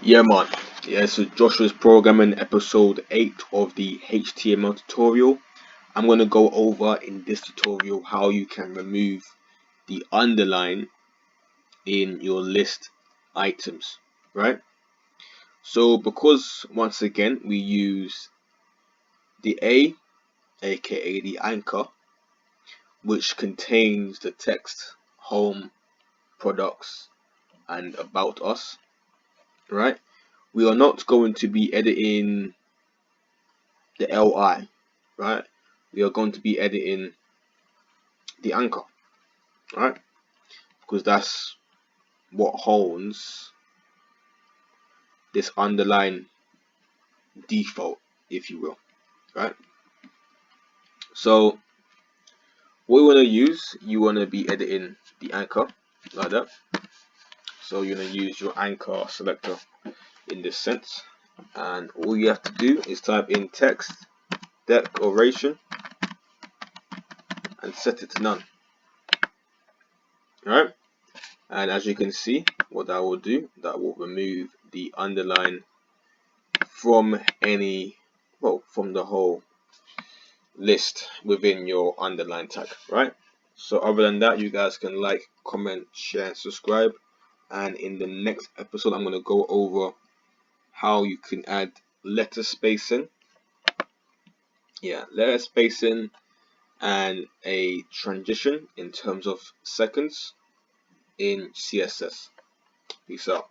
Yeah, man. Yeah, so Joshua's programming episode 8 of the HTML tutorial. I'm going to go over in this tutorial how you can remove the underline in your list items, right? So because once again we use the A, aka the anchor, which contains the text home, products, and about us, right? We are not going to be editing the li, right? We are going to be editing the anchor, right? Because that's what holds this underline default, if you will, right? So what you want to use, you want to be editing the anchor like that. So you're going to use your anchor selector in this sense, and all you have to do is type in text decoration and set it to none. Alright, and as you can see, what that will do, that will remove the underline from from the whole list within your underline tag, right? So other than that, you guys can like, comment, share, and subscribe. And in the next episode, I'm going to go over how you can add letter spacing. Yeah, letter spacing and a transition in terms of seconds in CSS. Peace out.